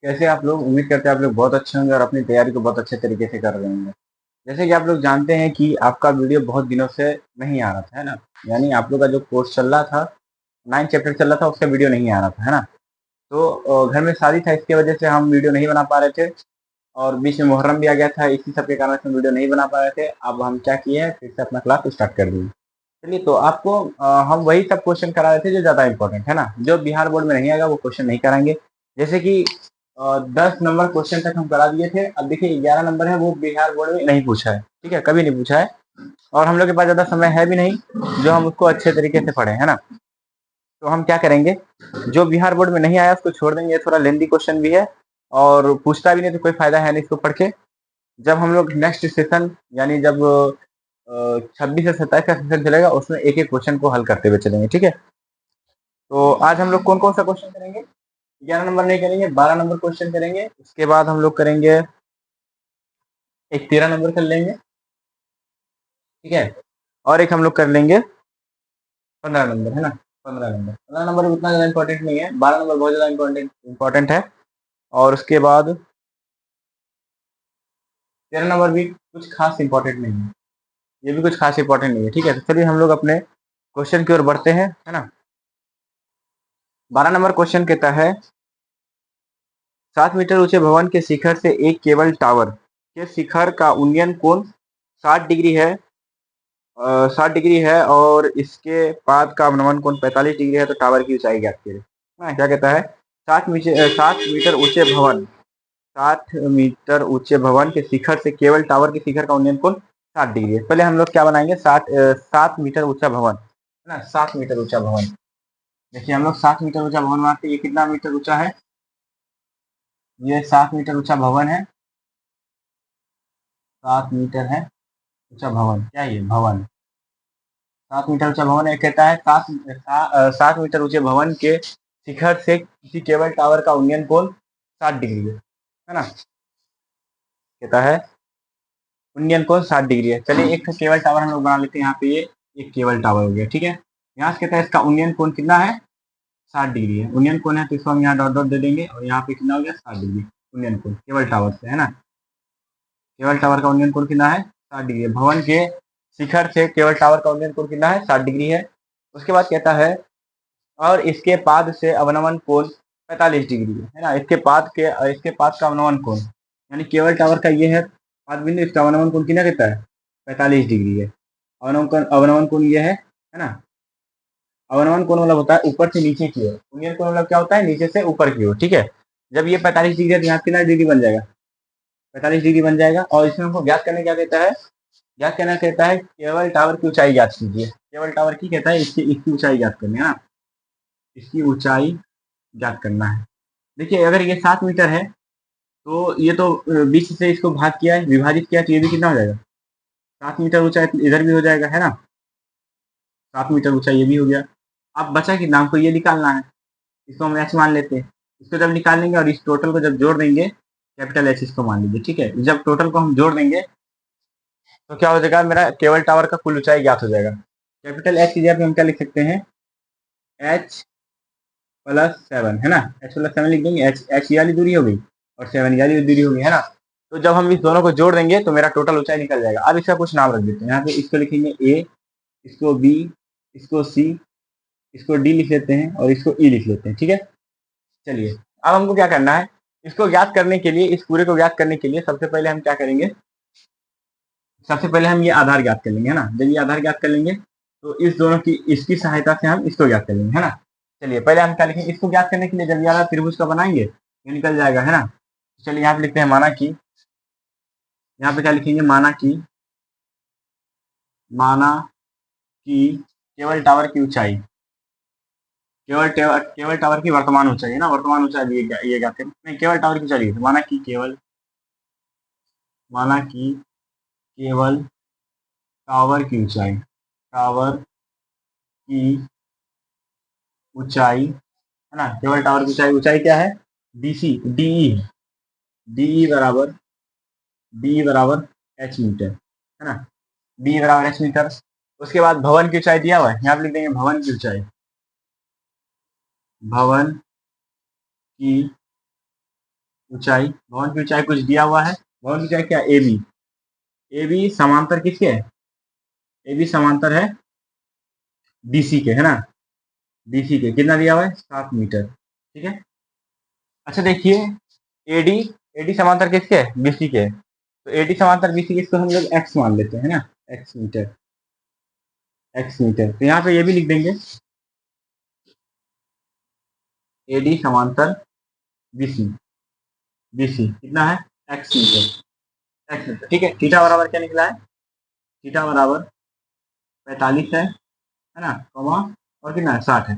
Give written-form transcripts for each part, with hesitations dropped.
कैसे आप लोग? उम्मीद करते हैं आप लोग बहुत अच्छे होंगे और अपनी तैयारी को बहुत अच्छे तरीके से कर रहे होंगे। जैसे कि आप लोग जानते हैं कि आपका वीडियो बहुत दिनों से नहीं आ रहा था, है ना? यानी आप लोग का जो कोर्स चल रहा था, 9 चैप्टर चल रहा था, उसका वीडियो नहीं आ रहा था, है ना? तो घर में शादी था, इसकी वजह से हम वीडियो नहीं बना पा रहे थे और बीच में मुहर्रम भी आ गया था, इसी सब के कारण से हम वीडियो नहीं बना पा रहे थे। अब हम क्या किए हैं, फिर से अपना क्लास स्टार्ट कर दिए। चलिए, तो आपको हम वही सब क्वेश्चन करा रहे थे जो ज़्यादा इंपॉर्टेंट है ना, जो बिहार बोर्ड में नहीं आएगा वो क्वेश्चन नहीं कराएंगे। जैसे कि 10 नंबर क्वेश्चन तक हम करा दिए थे। अब देखिए 11 नंबर है, वो बिहार बोर्ड में नहीं पूछा है, ठीक है, कभी नहीं पूछा है और हम लोग के पास ज़्यादा समय है भी नहीं जो हम उसको अच्छे तरीके से पढ़े, है ना? तो हम क्या करेंगे, जो बिहार बोर्ड में नहीं आया उसको छोड़ देंगे, थोड़ा लेंदी क्वेश्चन भी है और पूछता भी नहीं तो कोई फायदा है नहीं इसको पढ़ के। जब हम लोग नेक्स्ट सेशन यानी जब 26 से 27 का सेशन चलेगा उसमें एक एक क्वेश्चन को हल करते हुए चलेंगे, ठीक है? तो आज हम लोग कौन कौन सा क्वेश्चन करेंगे? 11 नंबर नहीं करेंगे, 12 नंबर क्वेश्चन करेंगे। उसके बाद हम लोग करेंगे एक 13 नंबर कर लेंगे, ठीक है, और एक हम लोग कर लेंगे 15 नंबर, है ना? 15 नंबर उतना ज़्यादा इंपॉर्टेंट नहीं है, 12 नंबर बहुत ज़्यादा इंपॉर्टेंट है और उसके बाद 13 नंबर भी कुछ खास इंपॉर्टेंट नहीं है, ये भी कुछ खास इंपॉर्टेंट नहीं है, ठीक है? तो चलिए हम लोग अपने क्वेश्चन की ओर बढ़ते हैं, है ना? 12 नंबर क्वेश्चन कहता है 7 मीटर ऊंचे भवन के शिखर से एक केबल टावर के शिखर का उन्नयन कोण 60 डिग्री है। 60 डिग्री है और इसके पाद का अवनमन कोण 45 डिग्री है, तो टावर की ऊंचाई ज्ञात करें। हाँ, क्या कहता है? 7 मीटर ऊंचे भवन 60 मीटर ऊंचे भवन के शिखर से केवल टावर के शिखर का उन्नयन कोण 60 डिग्री है। पहले हम लोग क्या बनाएंगे, 7 मीटर ऊंचा भवन, है ना? 7 मीटर ऊंचा भवन। देखिए हम लोग 7 मीटर ऊंचा भवन बनाते हैं। ये कितना मीटर ऊंचा है? ये 7 मीटर ऊंचा भवन है। 7 मीटर है ऊंचा भवन, क्या ये भवन? 7 मीटर ऊंचा भवन है, कहता है 7 मीटर ऊंचे भवन के शिखर से किसी केबल टावर का उन्नयन कोण 60 डिग्री है ना? कहता है उन्नयन कोण 60 डिग्री है। चलिए एक केबल टावर हम लोग बना लेते हैं। यहाँ पे ये एक केबल टावर हो गया, ठीक है? यहाँ से कहता है इसका उन्नयन कोण कितना है? 60 डिग्री है। उन्नयन कोण है तो इसको हम यहाँ डॉट डॉट दे देंगे और यहाँ पे कितना हो गया? 60 डिग्री उन्नयन कोण केबल टावर से, है ना? केबल टावर का उन्नयन कोण कितना है? 60 डिग्री है। भवन के शिखर से केबल टावर का उन्नयन कोण कितना है? 60 डिग्री है। उसके बाद कहता है और इसके पाद से अवनमन कोण 45 डिग्री है ना? इसके पाद का अवनमन कोण यानी केबल टावर का ये है पाद बिंदु, इसका अवनमन कोण कितना कहता है? 45 डिग्री है। अवनमन कोण ये है ना? अवनमन कोण मतलब होता है ऊपर से नीचे की ओर। उन्नयन कोण मतलब क्या होता है? नीचे से ऊपर की ओर, ठीक है? जब ये 45 डिग्री है तो यहाँ कितना डिग्री बन जाएगा? 45 डिग्री बन जाएगा। और इसमें हमको ज्ञात करने क्या कहता है? ज्ञात करना कहता है केबल टावर की ऊंचाई ज्ञात कीजिए। केबल टावर की कहता है इसकी ऊंचाई ज्ञात करनी है ना? इसकी ऊंचाई ज्ञात करना है। देखिए अगर ये 7 मीटर है तो ये तो 20 से इसको भाग किया है, विभाजित किया, तो ये भी कितना हो जाएगा? 7 मीटर ऊंचा इधर भी हो जाएगा, है ना? 7 मीटर ऊंचा ये भी हो गया। अब बचा कितना? हमको ये निकालना है। इसको हम एच मान लेते हैं। इसको जब निकाल लेंगे और इस टोटल को जब जोड़ देंगे, कैपिटल एच इसको मान लीजिए, ठीक है? जब टोटल को हम जोड़ देंगे तो क्या हो जाएगा? मेरा केबल टावर का कुल ऊंचाई ज्ञात हो जाएगा। कैपिटल एच की जगह पे हम क्या लिख सकते हैं? एच प्लस 7, है ना? एच प्लस 7 लिख देंगे। एच ये वाली दूरी हो गई और 7 ये वाली दूरी हो गई, है ना? तो जब हम इस दोनों को जोड़ देंगे तो मेरा टोटल ऊंचाई निकल जाएगा। अब इसका कुछ नाम रख देते हैं। यहाँ पे इसको लिखेंगे ए, इसको बी, इसको सी, इसको डी लिख लेते हैं और इसको ई लिख लेते हैं, ठीक है? चलिए अब हमको क्या करना है, इसको ज्ञात करने के लिए, इस पूरे को ज्ञात करने के लिए सबसे पहले हम क्या करेंगे? सबसे पहले हम ये आधार ज्ञात कर लेंगे, है ना? जब ये आधार ज्ञात कर लेंगे तो इस दोनों की इसकी सहायता से हम इसको ज्ञात कर लेंगे, है ना? चलिए पहले हम क्या लिखेंगे? इसको ज्ञात करने के लिए जब ये आधार त्रिभुज का बनाएंगे ये निकल जाएगा, है ना? चलिए यहाँ पे लिखते हैं माना कि, यहाँ पे क्या लिखेंगे? माना कि केबल टावर की ऊंचाई, केबल टावर की वर्तमान ऊंचाई, है ना? वर्तमान ऊंचाई ये ज्ञात करें। नहीं, केबल टावर की ऊंचाई माना कि केबल टावर की ऊंचाई, टावर की ऊंचाई, है ना? केबल टावर की ऊंचाई क्या है? डीसी डीई है। डीई बराबर एच मीटर, है ना? डी बराबर एच मीटर। उसके बाद भवन की ऊंचाई दिया हुआ है, यहाँ पे लिख देंगे भवन की ऊंचाई। भवन की ऊंचाई, भवन की ऊंचाई कुछ दिया हुआ है, भवन की ऊंचाई क्या, ए बी, ए बी समांतर किसके है, ए बी समांतर है बीसी के, है ना, बीसी के कितना दिया हुआ है 7 मीटर, ठीक है। अच्छा देखिए, एडी, एडी समांतर किसके है बीसी के, तो एडी समांतर बीसी के, इसको हम लोग एक्स मान लेते हैं ना, एक्स मीटर, एक्स मीटर, तो यहाँ पे ये भी लिख देंगे, एडी समांतर बीसी, बीसी कितना है एक्स मीटर, एक्स मीटर, ठीक है। थीटा बराबर क्या निकला है, थीटा बराबर 45 है ना, कॉमा और कितना है 60 है,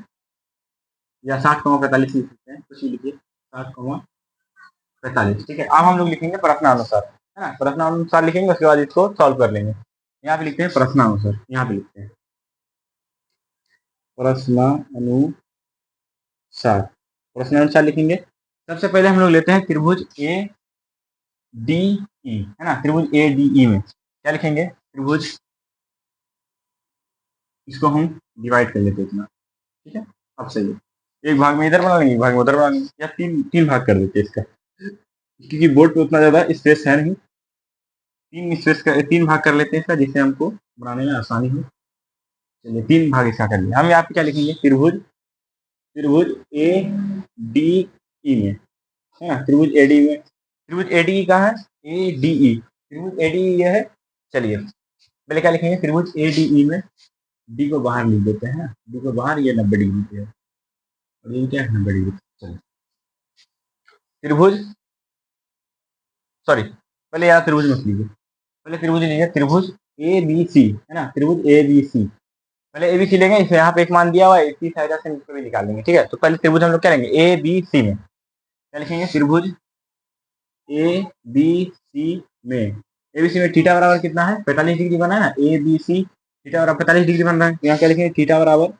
या 60,45 लिख सकते हैं, कुछ भी लिखिए, 60,45, ठीक है। अब हम लोग लिखेंगे प्रश्नानुसार, है ना, प्रश्नानुसार लिखेंगे, उसके बाद इसको सॉल्व कर लेंगे। यहाँ पे लिखते हैं प्रश्नानुसार, यहाँ पे लिखते हैं प्रश्नानुसार, प्रश्नानुसार लिखेंगे। सबसे पहले हम लोग लेते हैं त्रिभुज ए डी ई, है ना, त्रिभुज ए डी ई में क्या लिखेंगे, त्रिभुज, इसको हम डिवाइड कर लेते हैं इतना, ठीक है। अब सही है, एक भाग में इधर बना लेंगे, एक भाग में उधर बना लेंगे, या तीन तीन भाग कर देते हैं इसका, क्योंकि बोर्ड पे उतना ज्यादा स्पेस है नहीं, तीन भाग कर लेते हैं इसका, जिससे हमको बनाने में आसानी हो। चलिए तीन भाग इसका कर लिया। हम यहाँ पे क्या लिखेंगे, त्रिभुज, त्रिभुज ए डी ई में, है ना, त्रिभुज ए डी में, त्रिभुज ए डी का है ए डी ई, त्रिभुज ए डी ये है। चलिए पहले क्या लिखेंगे, त्रिभुज ए डी ई में डी को बाहर लिख देते हैं, डी को बाहर, ये 90 डिग्री पे है, और ये क्या है 90 डिग्री। चलिए त्रिभुज, सॉरी पहले यार त्रिभुज मत लीजिए, पहले त्रिभुज लीजिए, त्रिभुज ए बी सी, है ना, त्रिभुज ए बी सी, पहले ए बी सी लेंगे, इसे यहाँ पे एक मान दिया हुआ है, इसी सहायता से इसको भी निकाल लेंगे, ठीक है। तो पहले त्रिभुज हम लोग क्या लेंगे, ए बी सी में क्या लिखेंगे, त्रिभुज ए बी सी में, ए बी सी में थीटा बराबर कितना है 45 डिग्री बना है ना, ए बी सी थीटा बराबर 45 डिग्री बन रहा है, यहाँ क्या लिखेंगे, थीटा बराबर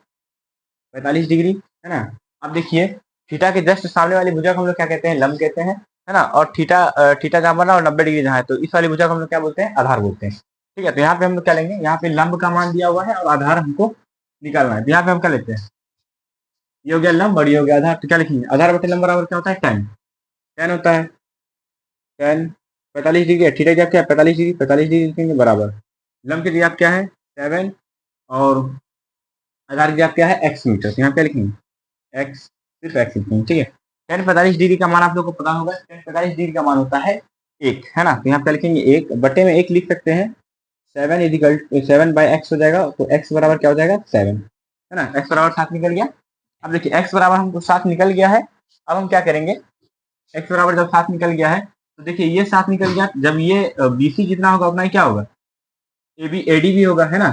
45 डिग्री, है ना। अब देखिए थीटा के जस्ट सामने वाली भुजा को हम लोग क्या कहते हैं, लंब कहते हैं, है ना, और थीटा, थीटा जहाँ बना और 90 डिग्री जहाँ है, तो इस वाली भुजा को हम लोग क्या बोलते हैं, आधार बोलते हैं, ठीक है। तो यहाँ पे हम लोग क्या लेंगे, यहाँ पे लंब का मान दिया हुआ है और आधार हमको निकालना है, तो यहाँ पे हम क्या लेते हैं, ये हो गया लंब और ये हो गया आधार, तो क्या लिखेंगे, आधार बटे लंब बराबर क्या होता है, टेन, टेन होता है, टेन 45 डिग्री, थीटा की आप क्या है 45 डिग्री, 45 डिग्री लिखेंगे बराबर, लंब की आप क्या है 7, और आधार की आप क्या है एक्स मीटर, तो यहाँ क्या लिखेंगे एक्स, सिर्फ एक्स लिखेंगे, ठीक है। टेन 45 डिग्री का मान आप लोग को पता होगा, टेन 45 डिग्री का मान होता है एक, है ना, तो यहाँ पे लिखेंगे एक, बटे में एक लिख सकते हैं, 7 बाई एक्स हो जाएगा, तो एक्स बराबर क्या हो जाएगा 7, है ना, एक्स बराबर 7 निकल गया। अब देखिए एक्स बराबर हमको 7 निकल गया है, अब हम क्या करेंगे, एक्स बराबर जब 7 निकल गया है, तो देखिए ये 7 निकल गया, जब ये बीसी जितना होगा उतना ही क्या होगा, ए बी एडी भी होगा, है ना,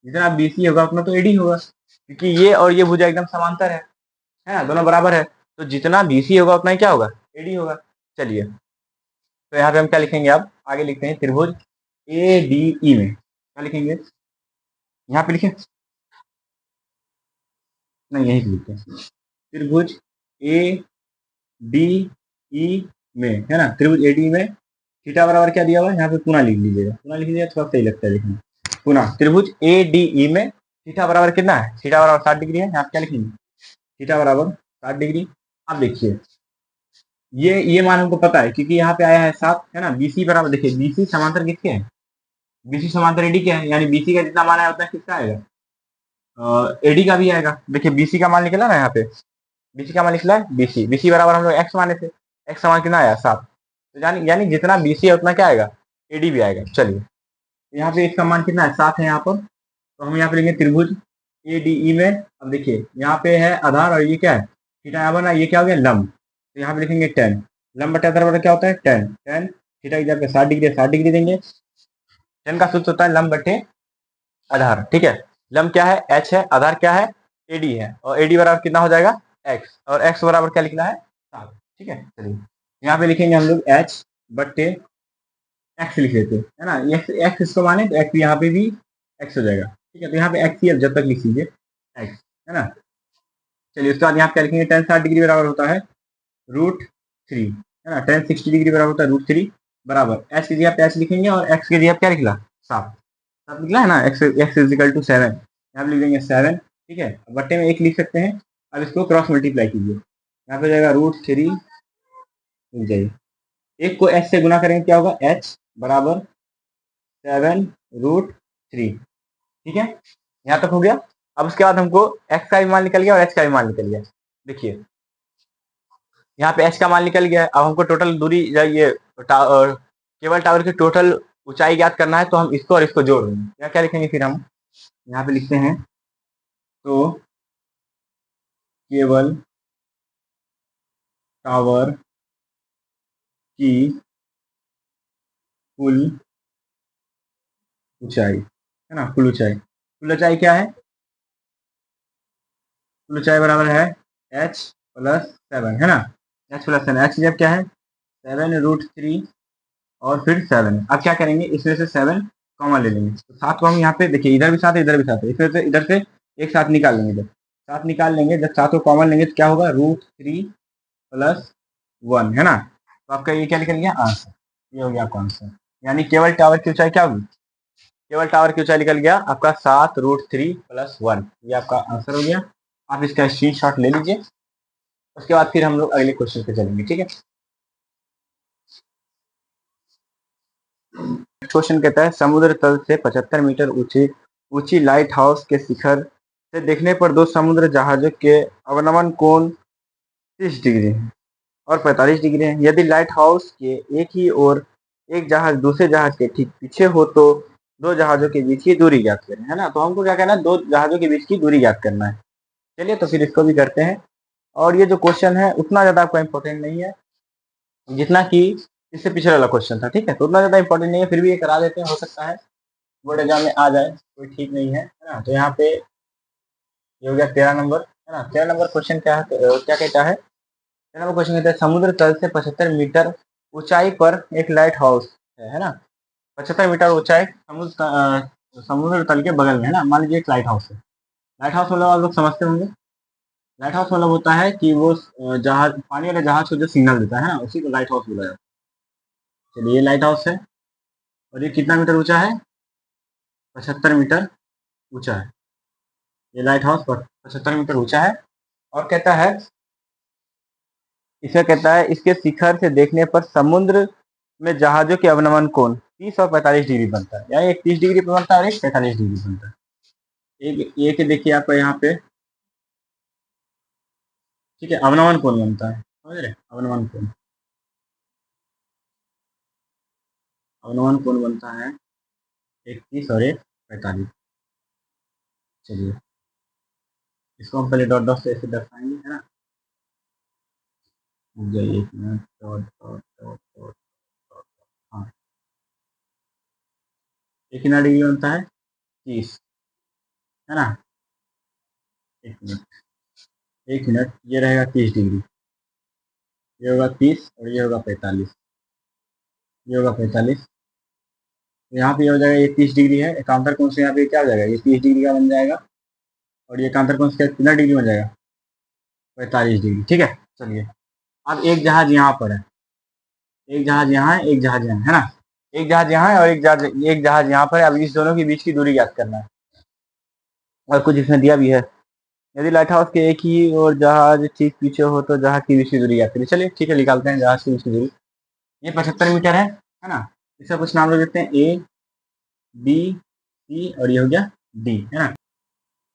जितना बीसी होगा उतना तो एडी होगा, क्योंकि ये और ये भुजा एकदम समांतर है ना, दोनों बराबर है, तो जितना बीसी होगा उतना ही क्या होगा, एडी होगा। चलिए तो यहाँ पे हम क्या लिखेंगे, अब आगे लिखते हैं त्रिभुज ए डी ई में क्या लिखेंगे, यहाँ पे लिखें, नहीं यही लिखते हैं, त्रिभुज ए डी ई में, है ना, त्रिभुज ए डी में थीटा बराबर क्या दिया हुआ है, यहाँ पे पुनः लिख लीजिएगा, पुनः लिख लीजिएगा थोड़ा सही लगता है लिखने, पुनः त्रिभुज ए डी ई में थीटा बराबर कितना है, थीटा बराबर 60 डिग्री है, यहाँ पे क्या लिखेंगे, थीटा बराबर 60 डिग्री। अब देखिए ये मान हमको पता है, क्योंकि यहाँ पे आया है 7, है ना, बीसी बराबर, देखिए बीसी समांतर किसके है, बीसी समांतर एडी के है, यानी बीसी का जितना मान आया उतना किसका आएगा, एडी का भी आएगा। देखिए बीसी का मान निकला ना, यहाँ पे बीसी का मान निकला है, बीसी, बीसी बराबर हम लोग एक्स माने थे, एक्स का मान कितना आया 7, तो यानी जितना बीसी है उतना क्या आएगा, एडी भी आएगा। चलिए यहाँ पे इसका मान कितना है 7 है यहाँ पर, तो हम यहाँ पे लेंगे त्रिभुज ए डी ई में, अब देखिए यहाँ पे है आधार और ये क्या है थीटा, यहाँ बना, ये क्या हो गया लंब, तो यहाँ पे लिखेंगे 10, लंब बटे आधार बटे क्या होता है 10, 10 थीटा की जगह 60 डिग्री, 60 डिग्री देंगे, 10 का सूत्र होता है लंब बटे आधार, ठीक है। लंब क्या है एच है, आधार क्या है एडी है, और एडी बराबर कितना हो जाएगा एक्स, और एक्स बराबर क्या लिखना है 7, ठीक है। चलिए यहाँ पे लिखेंगे हम लोग एच बटे एक्स लिख लेते हैं, है ना, एक्स इसको माने तो एक्स यहाँ पे भी एक्स हो जाएगा, ठीक है। तो यहाँ पे एक्स ही अब जब तक लिख लीजिए एक्स, है ना। चलिए उसके बाद यहाँ पे क्या लिखेंगे, टेन 60 डिग्री बराबर होता है √3, है ना, टेन 60 डिग्री बराबर होता है √3 बराबर, एच की जगह पे एच लिखेंगे और एक्स की जगह क्या लिखला 7, 7 निकला है ना, एक्स एक्स इजिकल टू 7, यहाँ पे लिख देंगे 7, ठीक है, बट्टे में एक लिख सकते हैं। अब इसको क्रॉस मल्टीप्लाई कीजिए, यहाँ पे जाएगा √3 रुक जाइए, एक को h से गुना करेंगे क्या होगा, h बराबर 7√3। ठीक है, यहाँ तक हो गया। अब उसके बाद हमको x का भी मान निकल गया और h का भी मान निकल गया। देखिए यहाँ पे h का मान निकल गया है। अब हमको टोटल दूरी ये केबल टावर की टोटल ऊंचाई ज्ञात करना है, तो हम इसको और इसको जोड़ देंगे। क्या क्या लिखेंगे फिर हम यहाँ पे लिखते हैं, तो केबल टावर की कुल ऊंचाई है ना, कुल ऊंचाई, कुल ऊंचाई क्या है, कुल ऊंचाई बराबर है h प्लस 7 है ना, h प्लस 7, h जब क्या है 7√3 और फिर 7। अब क्या करेंगे, इसमें से 7 कॉमन ले लेंगे, तो 7 को हम यहाँ पे देखिए इधर भी 7 है इधर भी 7 है, इसमें से इधर से एक साथ निकाल लेंगे। जब 7 निकाल लेंगे, जब 7 को कॉमन लेंगे तो क्या होगा, √3 प्लस 1 है ना। तो आपका ये क्या निकल गया, आंसर, ये हो गया आपका आंसर। यानी केबल टावर की ऊंचाई क्या होगी, केबल टावर की ऊंचाई निकल गया आपका 7√3 प्लस 1, ये आपका आंसर हो गया। आप इसका स्क्रीनशॉट ले लीजिए, उसके बाद फिर हम लोग अगले क्वेश्चन पे चलेंगे। ठीक है, क्वेश्चन कहता है समुद्र तल से 75 मीटर ऊंची लाइट हाउस के शिखर से देखने पर दो समुद्र जहाजों के अवनमन कोण 30 डिग्री है और 45 डिग्री है। यदि लाइट हाउस के एक ही ओर एक जहाज दूसरे जहाज के ठीक पीछे हो तो दो जहाजों के बीच की दूरी ज्ञात करें, है ना। तो हमको क्या करना है, दो जहाजों के बीच की दूरी ज्ञात करना है। चलिए तो फिर इसको भी करते हैं। और ये जो क्वेश्चन है उतना ज्यादा आपका इंपॉर्टेंट नहीं है जितना कि इससे पिछले वाला क्वेश्चन था। ठीक है, तो उतना ज्यादा इंपॉर्टेंट नहीं है, फिर भी ये करा देते हैं, हो सकता है बोर्ड एग्जाम में आ जाए, कोई ठीक नहीं है ना। तो यहाँ पे ये हो गया 13 नंबर, है ना। 13 नंबर क्वेश्चन क्या है, क्या कहता है, 13 नंबर क्वेश्चन कहता है समुद्र तल से 75 मीटर ऊंचाई पर एक लाइट हाउस है ना। 75 मीटर ऊंचाई समुद्र तल के बगल में है ना, मान लीजिए एक लाइट हाउस है। लाइट हाउस मतलब आप लोग समझते होंगे, लाइट हाउस मतलब होता है कि वो जहाज, पानी वाले जहाज को जो सिग्नल देता है ना, उसी को लाइट हाउस बोला जाता है। चलिए ये लाइट हाउस है और ये कितना मीटर ऊंचा है, 75 मीटर ऊंचा है। ये लाइट हाउस 75 मीटर ऊंचा है और कहता है, इसका कहता है इसके शिखर से देखने पर समुद्र में जहाजों के अवनमन कोण 30 और 45 डिग्री बनता है, यानी एक 30 डिग्री पे बनता है और एक 45 डिग्री बनता है। एक देखिए आपका यहाँ पे, ठीक है, अवनमन कोण बनता है, समझ रहे, अवनमन कोण, अवनमन कोण बनता है एक 30 और एक 45। चलिए इसको हम पहले डॉट डॉट से ऐसे दर्शाएंगे, है ना। रुक जाइए एक minute, dot dot dot dot dot, हाँ, एक कितना डिग्री बनता है, 30, है ना। एक मिनट, एक मिनट, ये रहेगा 30 डिग्री, ये होगा 30 और ये होगा 45, ये होगा 45। तो यहाँ पे ये हो जाएगा, ये 30 डिग्री है, एकांतर कोण से यहाँ पे क्या हो जाएगा, ये 30 डिग्री का बन जाएगा और ये एकांतर कोण से कितना डिग्री बन जाएगा, 45 डिग्री। ठीक है, चलिए अब एक जहाज यहाँ पर है, एक जहाज यहाँ है, एक जहाज यहाँ है ना, एक जहाज यहाँ है और एक जहाज यहाँ पर है। अब इस दोनों के बीच की दूरी ज्ञात करना है और कुछ इसमें दिया भी है। यदि लाइट हाउस के एक ही और जहाज ठीक पीछे हो तो जहाज की बीच की दूरी ज्ञात करिए। चलिए ठीक है, निकालते हैं जहाज की बीच की दूरी। ये 75 मीटर है ना। इसका कुछ नाम ले देते हैं, ए बी सी और ये हो गया डी, है ना।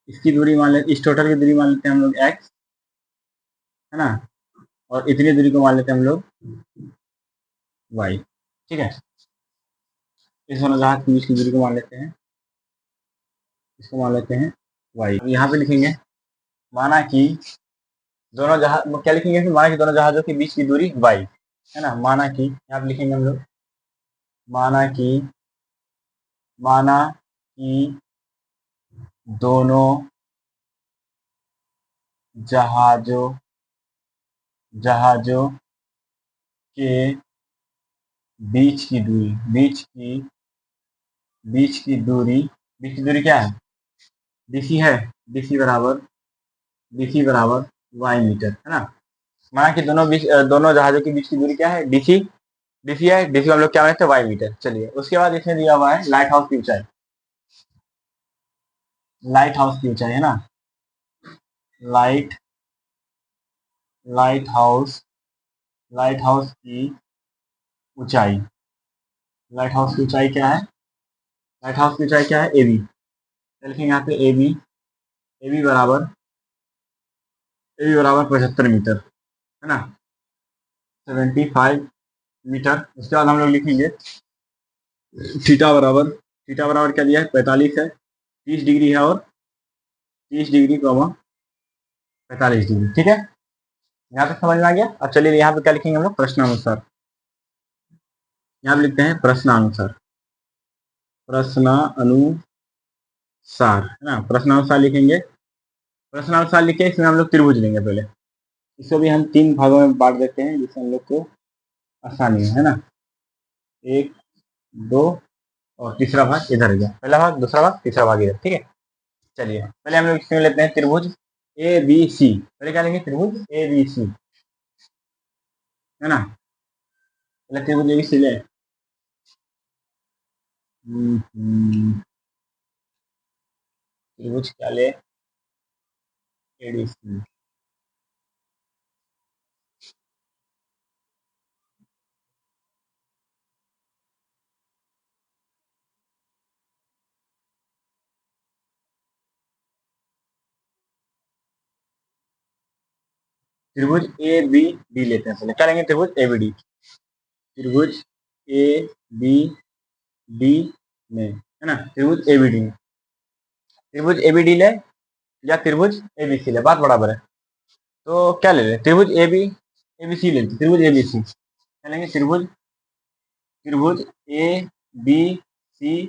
इसकी दूरी मान लेते, इस टोटल की दूरी मान लेते हैं हम लोग एक्स, है ना, और इतनी दूरी को मान लेते हैं हम लोग वाई। ठीक है, इस दोनों जहाज के बीच की दूरी को मान लेते हैं, इसको मान लेते हैं वाई। यहाँ पे लिखेंगे माना कि दोनों जहाज, क्या लिखेंगे फिर, माना कि दोनों जहाजों के बीच की दूरी वाई, है ना। माना कि यहाँ पे लिखेंगे हम लोग, माना कि, माना कि दोनों जहाजों जहाजों के बीच की दूरी, बीच की दूरी क्या है, डीसी है, डीसी बराबर, डीसी बराबर वाई मीटर, है ना। माना कि दोनों जहाजों के बीच की दूरी क्या है, डीसी, डीसी है, डीसी हम लोग क्या मानते हैं, वाई मीटर। चलिए उसके बाद इसमें दिया हुआ है लाइट हाउस की ऊंचाई, लाइट हाउस की ऊंचाई, है ना, light light house light house की ऊंचाई, लाइट हाउस की ऊंचाई क्या है? लाइट हाउस की ऊंचाई क्या है? AB। लिखेंगे यहाँ पे AB बराबर, AB बराबर 75 मीटर, है ना, 75 मीटर। उसके बाद हम लोग लिखेंगे थीटा बराबर क्या दिया है? 45 है, 30 डिग्री है, और 30 डिग्री कॉमा 45 डिग्री। ठीक है, यहाँ तक समझ में आ गया। अब चलिए यहाँ पे क्या लिखेंगे हम लोग? प्रश्नानुसार। यहाँ पे लिखते हैं प्रश्नानुसार, प्रश्नानुसार, है ना, प्रश्नानुसार लिखेंगे। प्रश्नानुसार लिखे, इसमें हम लोग त्रिभुज लेंगे पहले। इसको भी हम 3 भागों में बांट देते हैं, जिससे हम लोग को आसानी है ना। 1, 2 और तीसरा भाग इधर गया, पहला भाग, दूसरा भाग, तीसरा भाग इधर। ठीक है, चलिए पहले हम लोग इसमें लेते हैं त्रिभुज ABC। पहले क्या लेंगे? त्रिभुज ABC, है ना। पहले त्रिभुज ABC ले। त्रिभुज क्या ले? ADC। त्रिभुज ABD लेते हैं। पहले क्या लेंगे? त्रिभुज ABD। त्रिभुज ABD में, है ना, त्रिभुज ABD में, त्रिभुज ABD ले या त्रिभुज ABC ले, बात बराबर है। तो क्या ले लें? त्रिभुज ABC लेते हैं। त्रिभुज ABC क्या लेंगे? त्रिभुज ABC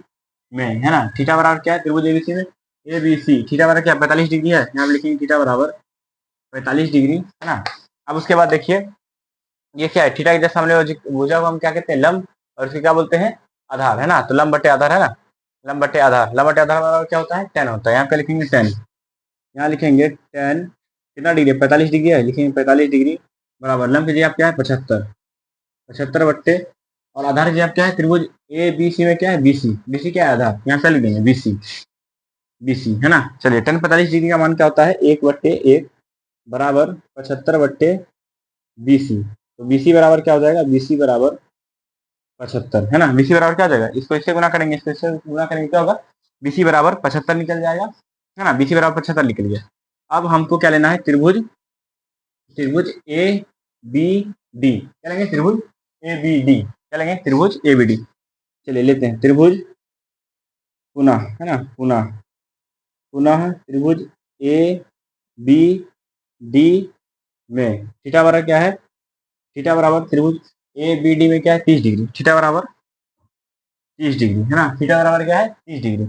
में, है ना, थीटा बराबर क्या है? त्रिभुज ABC में ABC, थीटा बराबर क्या? 45 डिग्री है। यहाँ पे लिखेंगे थीटा बराबर 45 डिग्री, है ना। अब उसके बाद देखिए ये क्या है? थीटा के जैसे हमने भुजा को हम क्या कहते हैं? लंब, और इसको क्या बोलते हैं? आधार, है ना। तो लंब बटे आधार, है ना, लंब बटे आधार। लंब बटे आधार बराबर क्या होता है? tan होता है। यहाँ पे लिखेंगे tan, यहाँ लिखेंगे tan कितना डिग्री? 45 डिग्री है, लिखेंगे 45 डिग्री बराबर लंब की जगह क्या है? 75, 75 बट्टे, और आधार की जगह क्या है? त्रिभुज ABC में क्या है? BC क्या है? आधार। यहाँ पे लिख देंगे BC, है ना। चलिए tan 45 डिग्री का मान क्या होता है? 1/1 बराबर 75/BC। तो BC बराबर क्या हो जाएगा? BC बराबर 75, है ना। BC बराबर क्या हो जाएगा? इसको इससे गुना करेंगे, इसको इससे गुना करेंगे, क्या होगा? BC बराबर 75 निकल जाएगा, है ना। BC बराबर 75 निकल गया। अब हमको क्या लेना है? त्रिभुज ABD। क्या लेंगे? त्रिभुज ABD। क्या लेंगे? त्रिभुज ABD। चलिए लेते हैं त्रिभुज पुनः, है ना, पुनः त्रिभुज ABD में थीटा बराबर क्या है? थीटा बराबर त्रिभुज ABD में क्या है? 30 डिग्री। थीटा बराबर 30 डिग्री, है ना। थीटा बराबर क्या है? 30 डिग्री।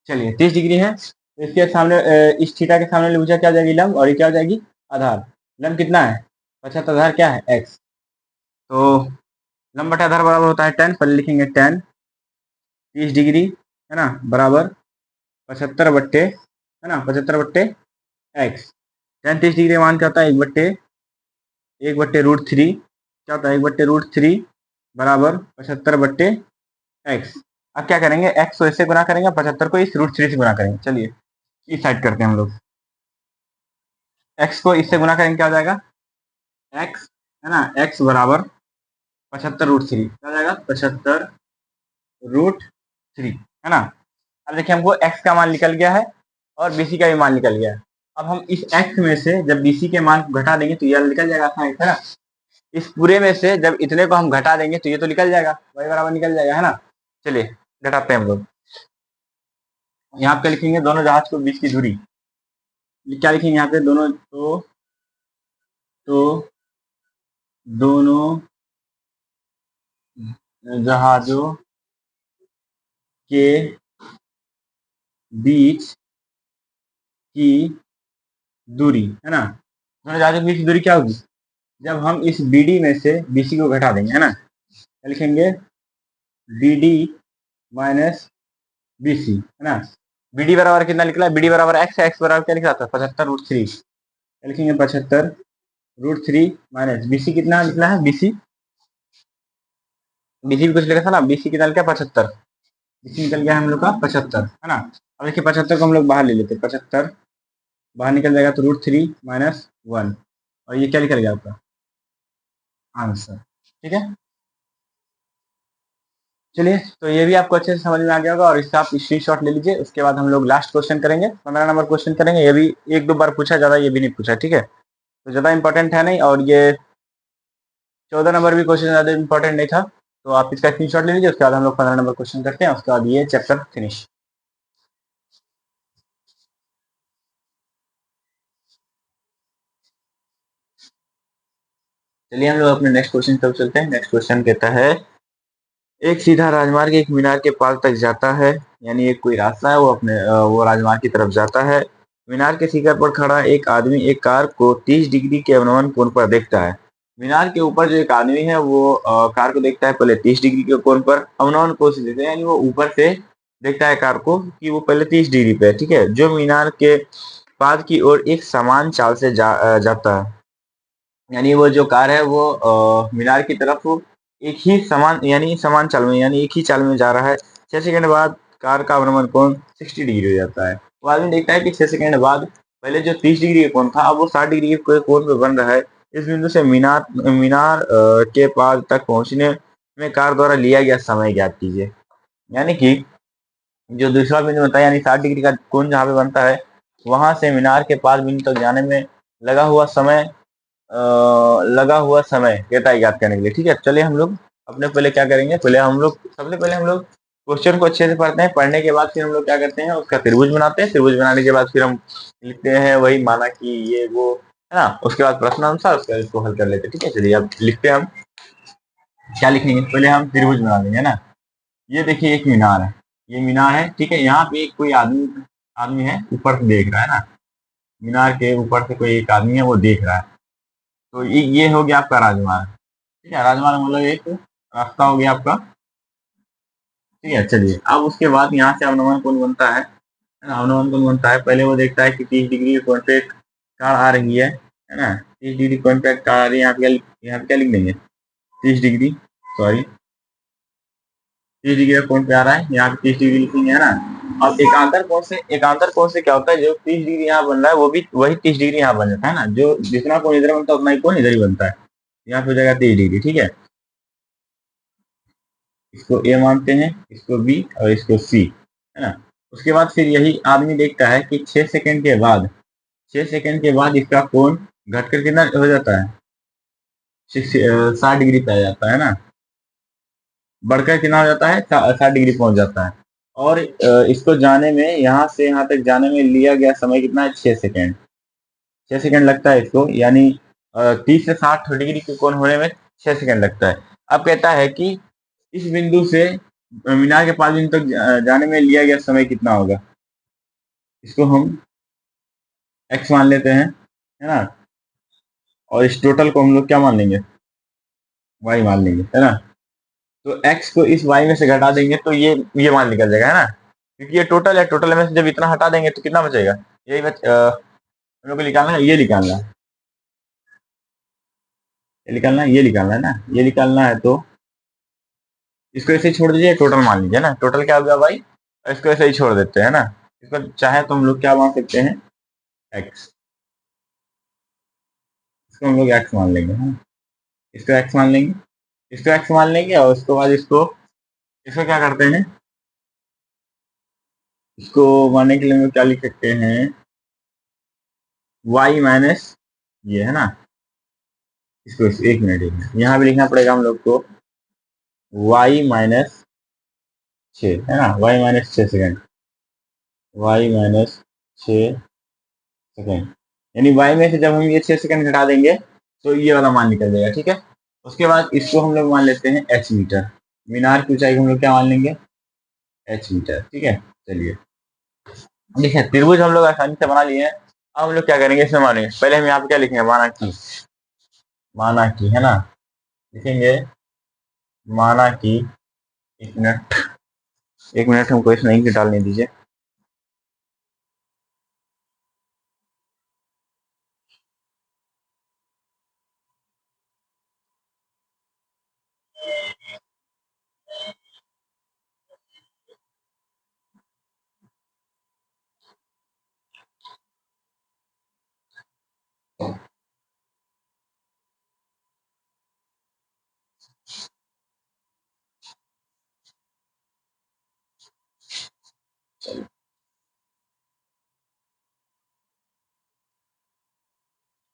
चलिए 30 डिग्री है, तो इसके सामने इस थीटा के सामने भुजा क्या हो जाएगी? लंब, और ये क्या हो जाएगी? आधार। लंब कितना है? 75, आधार क्या है? x। तो लंब बटे आधार बराबर होता है tan। पहले लिखेंगे tan 30 डिग्री, है ना, बराबर 75 बट्टे, है ना, 75 बट्टे x। tan 30 डिग्री मान क्या होता है? 1/√3। क्या होता है? 1/√3 बराबर 75 बट्टे x। अब क्या करेंगे? x को इससे गुना करेंगे, 75 को इस √3 से गुना करेंगे। चलिए इस साइड करते हैं हम लोग। x को इससे गुना करेंगे, क्या हो जाएगा? x, है ना, x बराबर 75√3। क्या हो जाएगा? 75√3, है ना। अब देखिए हमको x का मान निकल गया है, और BC का भी मान निकल गया है। अब हम इस x में से जब BC के मान को घटा देंगे तो ये निकल जाएगा, है ना। इस पूरे में से जब इतने को हम घटा देंगे तो ये तो निकल जाएगा, y बराबर निकल जाएगा, है ना। चलिए घटाते हैं हम लोग। यहाँ पे लिखेंगे दोनों जहाज के बीच की दूरी। क्या लिखेंगे यहाँ पे? दोनों तो दोनों जहाजों के बीच की दूरी, है ना। दोनों जहाजों के बीच की दूरी क्या होगी? जब हम इस BD में से BC को घटा देंगे, है ना। लिखेंगे BD माइनस BC, है ना। BD बराबर कितना निकला? BD बराबर x है, x बराबर क्या निकला था? 75√3। लिखेंगे 75√3 माइनस BC कितना निकला है? BC भी कुछ लिखा था ना, BC कितना निकला? 75। BC निकल गया हम लोग का 75, है ना। अब देखिए 75 को हम लोग बाहर ले लेते हैं। 75 बाहर निकल जाएगा तो √3 माइनस 1, और ये क्या निकल गया आपका? आंसर। ठीक है, चलिए, तो ये भी आपको अच्छे से समझ में आ गया होगा और इसका आप स्क्रीनशॉट ले लीजिए। उसके बाद हम लोग लास्ट क्वेश्चन करेंगे, 15 नंबर क्वेश्चन करेंगे। ये भी एक दो बार पूछा, ज्यादा ये भी नहीं पूछा। ठीक है, तो ज्यादा इंपॉर्टेंट है नहीं, और ये 14 नंबर भी क्वेश्चन ज्यादा इंपॉर्टेंट नहीं था। तो आप इसका स्क्रीनशॉट ले लीजिए, उसके बाद हम लोग 15 नंबर क्वेश्चन करते हैं, उसके बाद ये चैप्टर फिनिश। चलिए, हम लोग अपने नेक्स्ट क्वेश्चन की तरफ चलते हैं। नेक्स्ट क्वेश्चन कहता है, एक सीधा राजमार्ग एक मीनार के पास तक जाता है। यानी एक कोई रास्ता है, वो राजमार्ग की तरफ जाता है। मीनार के शिखर पर खड़ा एक आदमी एक कार को 30 डिग्री के अवनमन कोण पर देखता है। मीनार के ऊपर जो एक आदमी है वो कार को देखता है पहले 30 डिग्री के कोण पर, अवनमन कोण से देखता है, यानी वो ऊपर से देखता है कार को कि वो पहले 30 डिग्री पे है। ठीक है, जो मीनार के पाद की ओर एक समान चाल से जाता है। यानी वो जो कार है वो मीनार की तरफ एक ही समान, यानी समान चाल में, यानी एक ही चाल में जा रहा है। 6 सेकंड बाद कार का अवनमन कोण 60 डिग्री हो जाता है। वो आदमी देखता है कि 6 सेकंड बाद पहले जो 30 डिग्री का कोण था, अब वो 60 डिग्री के कोण पे बन रहा है। इस बिंदु से मीनार मीनार के पास तक पहुंचने में कार द्वारा लिया गया समय ज्ञात कीजिए। यानी कि जो दूसरा बिंदु होता है, यानी 60 डिग्री का कोण जहाँ पे बनता है, वहां से मीनार के पास बिंदु तक जाने में लगा हुआ समय लगा हुआ समय कहता है ज्ञात करने के लिए। ठीक है, चलिए हम लोग अपने पहले क्या करेंगे, पहले हम लोग सबसे पहले हम लोग क्वेश्चन को अच्छे से पढ़ते हैं। पढ़ने के बाद फिर हम लोग क्या करते हैं, उसका त्रिभुज बनाते हैं। त्रिभुज बनाने के बाद फिर हम लिखते हैं वही, माना कि ये वो है ना। उसके बाद प्रश्न अनुसार उसका इसको हल कर लेते हैं। ठीक है, चलिए अब लिखते हैं हम। क्या लिखेंगे, पहले हम त्रिभुज बना लेंगे ना। ये देखिए एक मीनार है, ये मीनार है। ठीक है, यहाँ पे एक कोई आदमी आदमी है, ऊपर से देख रहा है ना। मीनार के ऊपर से कोई एक आदमी है, वो देख रहा है। तो ये हो गया आपका राजमार्ग। ठीक है, राजमार्ग मतलब एक रास्ता हो गया आपका। ठीक है, चलिए अब उसके बाद यहाँ से अवनमन कोण बनता है ना। अवनमन कोण बनता है, पहले वो देखता है कि 30 डिग्री के कोण पे एक कार आ रही है ना। 30 डिग्री कोण पे कार आ रही है, यहाँ पे क्या लिख देंगे, 30 डिग्री, सॉरी 30 डिग्री का कोण पे आ रहा है, यहाँ पे 30 डिग्री लिखेंगे है ना। अब एकांतर कोण से क्या होता है, जो 30 डिग्री यहाँ बन रहा है वो भी वही 30 डिग्री यहाँ बन जाता है ना। जो जितना कोण इधर बनता है उतना ही कोण इधर ही बनता है। यहाँ पे हो जाएगा 30 डिग्री। ठीक है, इसको ए मानते हैं, इसको बी और इसको सी, है ना। उसके बाद फिर यही आदमी देखता है कि 6 सेकंड के बाद इसका कोण घटकर कितना हो जाता है, 60 डिग्री पे आ जाता है ना। बढ़कर कितना हो जाता है, 60 डिग्री पहुंच जाता है। और इसको जाने में, यहाँ से यहाँ तक जाने में लिया गया समय कितना है, 6 सेकंड। 6 सेकंड लगता है इसको, यानी 30 से 60 डिग्री के कोण होने में 6 सेकंड लगता है। अब कहता है कि इस बिंदु से मीनार के 5 बिंदु तक जाने में लिया गया समय कितना होगा। इसको हम एक्स मान लेते हैं, है ना। और इस टोटल को हम लोग क्या मान लेंगे, वाई मान लेंगे, है ना। तो एक्स को इस वाई में से घटा देंगे तो ये मान निकल जाएगा, है ना। क्योंकि ये टोटल है, टोटल में से जब इतना हटा देंगे तो कितना बचेगा, यही हम लोग को निकालना है, ये निकालना है, ये निकालना है, ये निकालना है ना। ये निकालना है तो इसको ऐसे ही छोड़ दीजिए, टोटल मान लीजिए ना। टोटल क्या हो गया भाई, इसको ऐसे ही छोड़ देते हैं ना। इसको चाहे तो हम लोग क्या मान सकते हैं, एक्स। इसको हम लोग एक्स मान लेंगे, है ना। इसको एक्स मान लेंगे, इसको एक्स मान लेंगे, और उसके बाद इसको इसको क्या करते हैं, इसको मानने के लिए हम लोग क्या लिख सकते हैं, वाई माइनस ये, है ना। इसको एक मिनट, यहाँ भी लिखना पड़ेगा हम लोग को, वाई माइनस 6, है ना। Y minus 6 second, Y minus 6 second, यानी वाई में से जब हम ये 6 सेकेंड घटा देंगे तो ये वाला मान निकल जाएगा। ठीक है, उसके बाद इसको हम लोग मान लेते हैं एच मीटर। मीनार की ऊंचाई को हम लोग क्या मान लेंगे, एच मीटर। ठीक है, चलिए देखिए त्रिभुज हम लोग आसानी से बना लिए हैं। अब हम लोग क्या करेंगे, इसमें मानेंगे। पहले हम यहाँ पे क्या लिखेंगे, माना की, है ना। लिखेंगे माना की, एक मिनट, एक मिनट हमको इसमें इंक डालने दीजिए।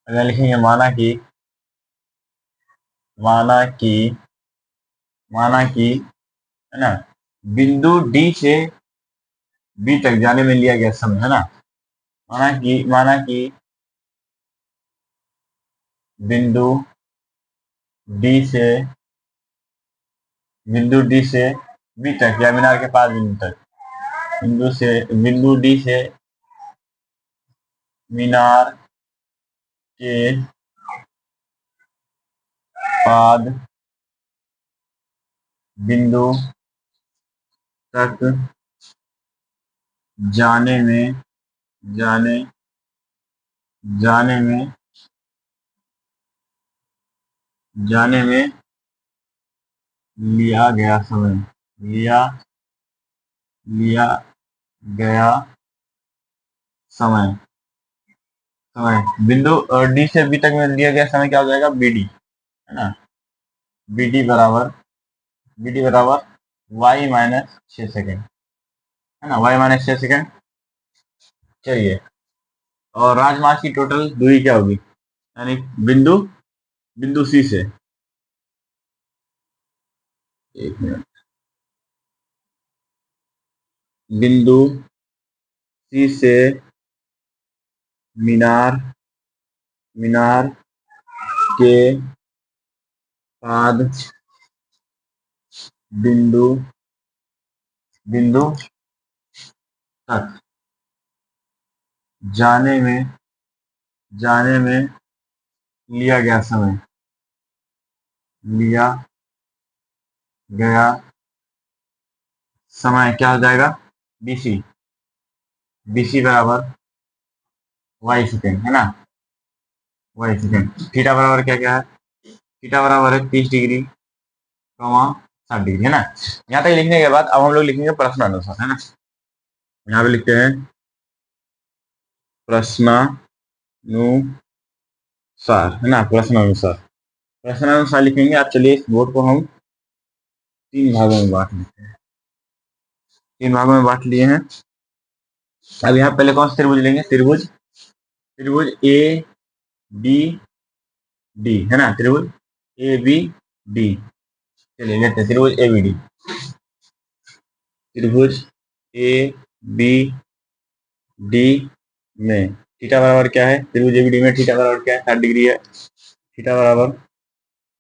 अगर लिखेंगे माना कि है ना, बिंदु डी से बी तक जाने में लिया गया समय, है ना। माना कि बिंदु डी से बी तक या मीनार के पास बिंदु तक, बिंदु डी से मीनार के बाद बिंदु तक जाने में लिया गया समय बिंदु डी से बी तक में लिया गया समय क्या हो जाएगा, बीडी, है ना। बीडी बराबर y-6 सेकेंड, है ना, y-6 सेकेंड। चलिए, और राजमार्ग की टोटल दूरी क्या होगी, यानी बिंदु सी से, एक मिनट, बिंदु सी से मीनार के बाद बिंदु तक जाने में लिया गया समय क्या हो जाएगा, बीसी बराबर y सेकेंड, है ना, y सेकेंड। थीटा बराबर क्या है, थीटा बराबर है 30 डिग्री, 60 डिग्री, है ना। यहाँ तक लिखने के बाद अब हम लोग लिखेंगे प्रश्न अनुसार, है ना। यहाँ पे लिखते हैं प्रश्नानुसार, है ना, प्रश्नानुसार लिखेंगे। आप चलिए इस बोर्ड को हम 3 भागों में बांट लेते हैं, 3 भागों में बांट लिए हैं। अब यहाँ पहले कौन सा त्रिभुज लेंगे, त्रिभुज ए बी डी, है ना, त्रिभुज ए बी डी। चलिए लेते हैं त्रिभुज ए बी डी। त्रिभुज ए बी डी में थीटा बराबर क्या है, त्रिभुज ए बी डी में थीटा बराबर क्या है, 60 डिग्री है, थीटा बराबर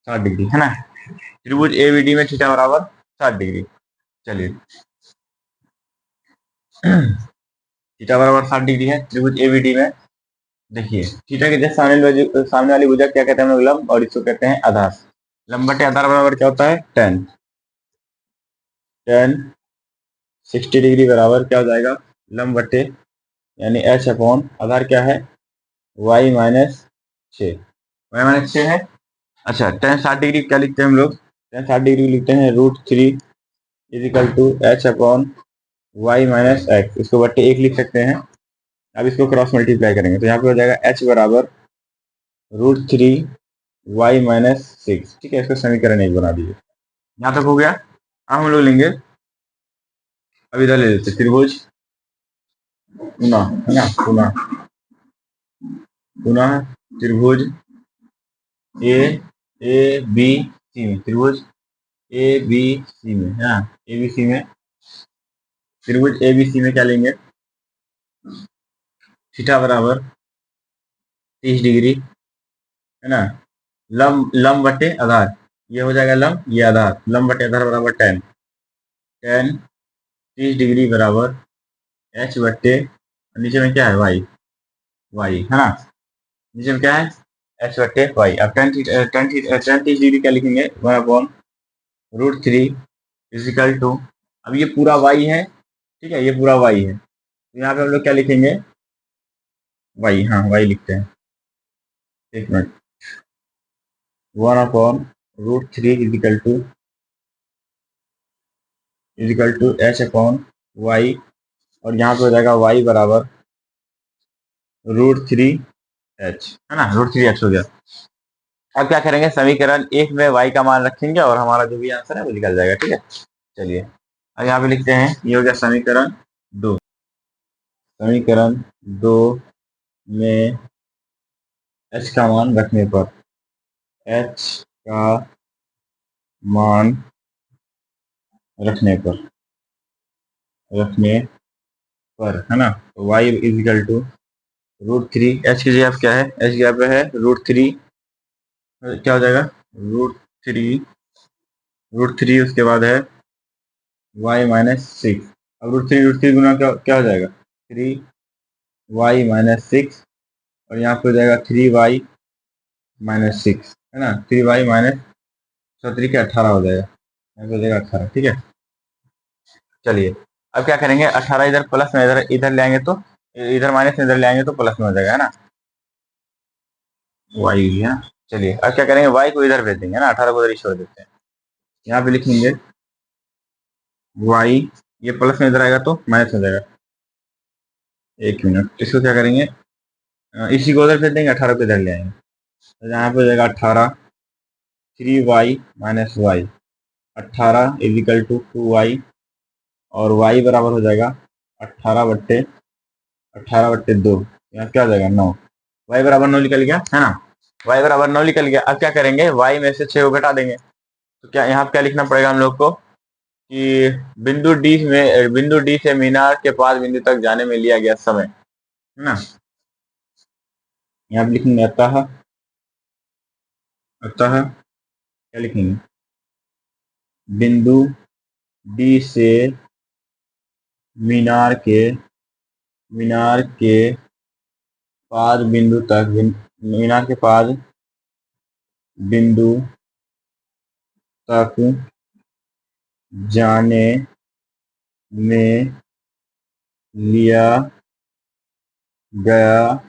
60 डिग्री, है ना। त्रिभुज ए बी डी में थीटा बराबर 60 डिग्री। चलिए थीटा बराबर 60 डिग्री है त्रिभुज ए बी डी में। देखिए थीटा के जस्ट सामने वाली भुजा क्या कहते हैं हम लोग, लंब, और इसको कहते हैं आधार। लंब बटे आधार बराबर क्या होता है, tan 60 डिग्री बराबर क्या हो जाएगा, लंब बटे यानी h अपॉन आधार क्या है, y-6 है। अच्छा, tan 60 डिग्री क्या लिखते हैं हम लोग, tan 60 डिग्री लिखते हैं √3 h अपॉन y-x, इसको बटे 1 लिख सकते हैं। अब इसको क्रॉस मल्टीप्लाई करेंगे तो यहाँ पे हो जाएगा h बराबर √3 y-6, ठीक है। इसको समीकरण 1 बना दीजिए, यहाँ तक हो गया। अब हम लोग लेंगे, अब इधर ले लेते त्रिभुज पुनः त्रिभुज ए बी सी में, त्रिभुज ए बी सी में, है ना, ए बी सी में, त्रिभुज ए बी सी में क्या लेंगे, थीटा बराबर 30 डिग्री, है ना, लंब बटे आधार, ये हो जाएगा लंब, ये आधार, लंब बटे आधार बराबर tan 30 डिग्री बराबर h बटे, नीचे में क्या है y, है ना, नीचे में क्या है h बटे y। अब tan 30 डिग्री क्या लिखेंगे, 1/√3 इजिकल टू, अब ये पूरा y है, ठीक है, ये पूरा y है, तो यहाँ पे हम लोग क्या लिखेंगे, y, हाँ y लिखते हैं, एक minute, 1/√3 is equal to h upon y, और यहाँ पे हो जाएगा y बराबर √3h, है ना, √3h हो गया। अब क्या करेंगे, समीकरण 1 में y का मान रखेंगे और हमारा जो भी आंसर है वो निकल जाएगा, ठीक है। चलिए अब यहाँ पे लिखते हैं, ये हो गया समीकरण 2 में h का मान रखने पर, h का मान रखने पर है ना, तो y is equal to √3, h की जगह क्या है, h की जगह पे है √3, क्या हो जाएगा √3, उसके बाद है y-6। अब √3 गुना क्या हो जाएगा 3y-6, और यहाँ पे हो जाएगा 3y-6 है ना, 3y माइनस 17 के 18 हो जाएगा, यहाँ पे हो जाएगा 18। ठीक है, चलिए अब क्या करेंगे, 18 इधर प्लस में इधर इधर ले आएंगे तो इधर माइनस में इधर ले आएंगे तो प्लस में हो जाएगा है ना, y है। चलिए अब क्या करेंगे, y को इधर भेज देंगे ना, 18 को इधर ही छोड़ देते हैं, यहाँ पे लिखेंगे y, ये प्लस में इधर आएगा तो माइनस हो जाएगा, एक मिनट, इसको क्या करेंगे, इसी को उधर भेज देंगे, 18 को इधर ले आएंगे, तो यहाँ पे हो जाएगा 18, 3y-y, 18 is equal to 2y, और y बराबर हो जाएगा 18/2, यहाँ क्या हो जाएगा 9, y बराबर 9 निकल गया है ना, y बराबर 9 निकल गया। अब क्या करेंगे, y में से 6 को घटा देंगे, तो क्या यहाँ पे क्या लिखना पड़ेगा हम लोग को कि बिंदु डी से मीनार के पास बिंदु तक जाने में लिया गया समय है ना, यहाँ पे लिखेंगे अतः क्या लिखेंगे, बिंदु डी से मीनार के पाद बिंदु तक, मीनार के पाद बिंदु तक जाने में लिया गया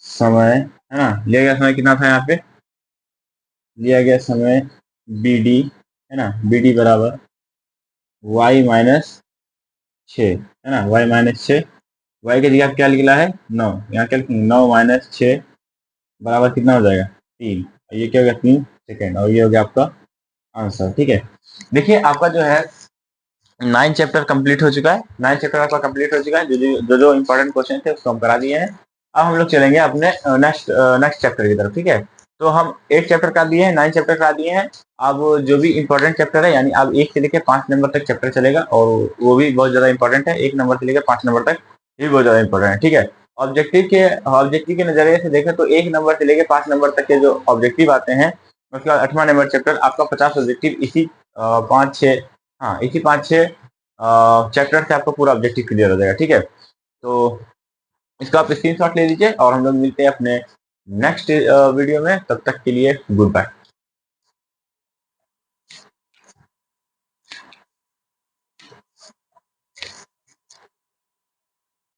समय है ना, लिया गया समय कितना था, यहाँ पे लिया गया समय BD है ना, BD बराबर y-6 है ना, y-6, y की जगह क्या निकला है 9, यहाँ क्या लिखेंगे 9-6 बराबर कितना हो जाएगा 3, और ये क्या हो गया 3 सेकेंड, और ये हो गया आपका आंसर। ठीक है, देखिए आपका जो है 9 चैप्टर कंप्लीट हो चुका है, 9 चैप्टर आपका कंप्लीट हो चुका है, जो इंपॉर्टेंट क्वेश्चन थे उसको हम करा दिए हैं। अब हम लोग चलेंगे अपने नेक्स्ट चैप्टर की तरफ। ठीक है, तो हम 8 चैप्टर कर दिए हैं, 9 चैप्टर करा दिए हैं। अब जो भी इंपॉर्टेंट चैप्टर है, यानी अब 1 से लेकर 5 नंबर तक चैप्टर चलेगा, और वो भी बहुत ज्यादा इंपॉर्टेंट है, 1 नंबर से लेकर 5 नंबर तक ये भी बहुत ज्यादा इंपॉर्टेंट है। ठीक है, ऑब्जेक्टिव के नजरिए से देखें तो 1 नंबर से लेकर 5 नंबर तक के जो ऑब्जेक्टिव आते हैं, उसके बाद 8वां नंबर चैप्टर आपका 50 ऑब्जेक्टिव इसी 5-6, हाँ इसी 5-6 चैप्टर से आपका पूरा ऑब्जेक्टिव क्लियर हो जाएगा। ठीक है, तो इसका आप स्क्रीनशॉट ले लीजिए, और हम लोग मिलते हैं अपने नेक्स्ट वीडियो में, तब तक के लिए गुड बाय।